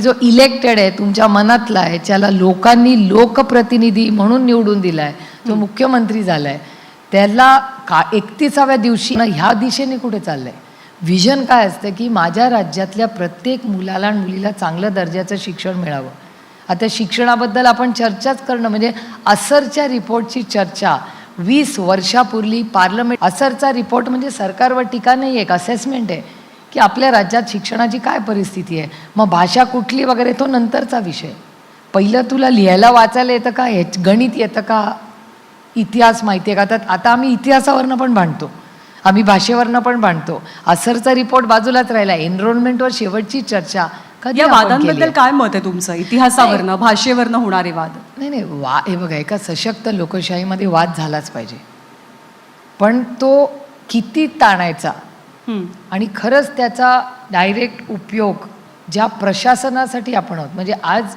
जो इलेक्टेड आहे तुमच्या मनातला आहे, ज्याला लोकांनी लोकप्रतिनिधी म्हणून निवडून दिलाय, जो मुख्यमंत्री झालाय, त्याला 31व्या दिवशी ह्या दिशेने कुठे चाललंय? विजन काय असतं की माझ्या राज्यातल्या प्रत्येक मुलाला आणि मुलीला चांगलं दर्जाचं शिक्षण मिळावं. आता शिक्षणाबद्दल आपण चर्चाच करणं म्हणजे असरच्या रिपोर्टची चर्चा 20 वर्षापूर्वी पार्लमेंट. असरचा रिपोर्ट म्हणजे सरकारवर टीका नाही, एक असेसमेंट आहे की आपल्या राज्यात शिक्षणाची काय परिस्थिती आहे. मग भाषा कुठली वगैरे तो नंतरचा विषय. पहिलं तुला लिहायला वाचायला येतं का, गणित येतं का, इतिहास माहिती आहे का? आता आम्ही इतिहासावरनं पण भांडतो, आम्ही भाषेवरनं पण भांडतो. असरचा रिपोर्ट बाजूलाच राहिला. एनरोलमेंटवर शेवटची चर्चा कधी या आपण वादांबद्दल केली? काय मत आहे तुमचं? इतिहासावरनं भाषेवरनं होणारे वाद? नाही, हे बघा, एका सशक्त लोकशाहीमध्ये वाद झालाच पाहिजे, पण तो किती ताणायचा आणि खरंच त्याचा डायरेक्ट उपयोग ज्या प्रशासनासाठी आपण आहोत. म्हणजे आज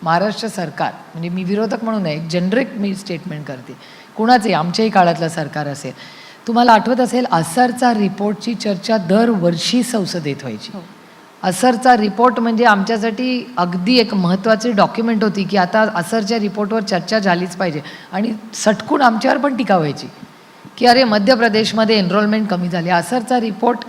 महाराष्ट्र सरकार, म्हणजे मी विरोधक म्हणून नाही, जनरिक मी स्टेटमेंट करते, कुणाचंही आमच्याही काळातलं सरकार असेल. तुम्हाला आठवत असेल असरचा रिपोर्टची चर्चा दरवर्षी संसदेत व्हायची. असरचा रिपोर्ट म्हणजे आमच्यासाठी अगदी एक महत्त्वाची डॉक्युमेंट होती की आता असरच्या रिपोर्टवर चर्चा झालीच पाहिजे. आणि सटकून आमच्यावर पण टीका व्हायची की अरे मध्य प्रदेशमध्ये एनरोलमेंट कमी झाली. असरचा रिपोर्ट,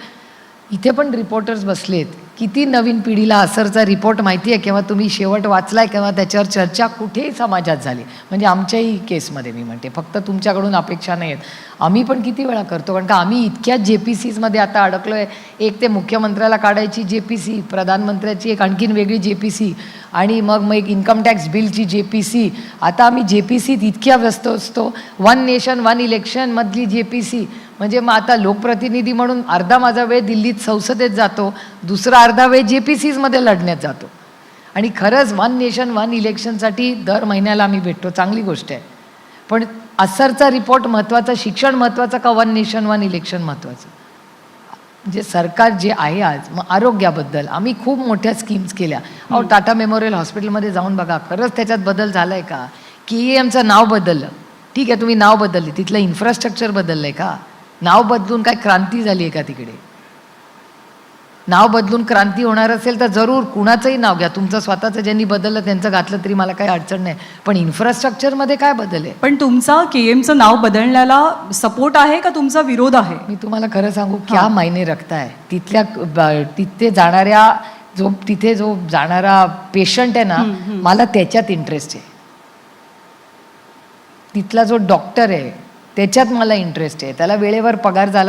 इथे पण रिपोर्टर्स बसलेत, किती नवीन पिढीला असरचा रिपोर्ट माहिती आहे, किंवा तुम्ही शेवट वाचलाय, किंवा त्याच्यावर चर्चा कुठेही समाजात झाली. म्हणजे आमच्याही केसमध्ये मी म्हणते, फक्त तुमच्याकडून अपेक्षा नाही आहेत, आम्ही पण किती वेळा करतो. कारण का आम्ही इतक्या JPCमध्ये आता अडकलो आहे. एक ते मुख्यमंत्र्याला काढायची JPC, प्रधानमंत्र्याची एक आणखीन वेगळी JPC, आणि मग एक इन्कम टॅक्स बिलची JPC. आता आम्ही JPCत इतक्या व्यस्त असतो. 1 नेशन 1 इलेक्शन मधली JPC. म्हणजे मग आता लोकप्रतिनिधी म्हणून अर्धा माझा वेळ दिल्लीत संसदेत जातो, दुसरा अर्धा वेळ JPCमध्ये लढण्यात जातो. आणि खरंच 1 नेशन 1 इलेक्शनसाठी दर महिन्याला आम्ही भेटतो, चांगली गोष्ट आहे. पण असरचा रिपोर्ट महत्त्वाचा, शिक्षण महत्त्वाचं का 1 नेशन 1 इलेक्शन महत्त्वाचं? म्हणजे सरकार जे आहे आज, मग आरोग्याबद्दल आम्ही खूप मोठ्या स्कीम्स केल्या. अहो, टाटा मेमोरियल हॉस्पिटलमध्ये जाऊन बघा, खरंच त्याच्यात बदल झाला आहे का? KEMचं नाव बदललं, ठीक आहे, तुम्ही नाव बदलले, तिथलं इन्फ्रास्ट्रक्चर बदललं आहे का? नाव बदलून काय क्रांती झाली आहे का तिकडे? नाव बदलून क्रांती होणार असेल तर जरूर कुणाचंही नाव घ्या, तुमचं स्वतःचं ज्यांनी बदललं त्यांचं घातलं तरी मला काही अडचण नाही. पण इन्फ्रास्ट्रक्चरमध्ये काय बदल आहे? पण तुमचा KEMचं नाव बदलण्याला सपोर्ट आहे का तुमचा विरोध आहे? मी तुम्हाला खरं सांगू, क्या मायने रखता है. तिथे जो जाणारा पेशंट आहे ना, मला त्याच्यात इंटरेस्ट आहे. तिथला जो डॉक्टर आहे त्याच्यात मला इंटरेस्ट आहे, त्याला वेळेवर पगार झाला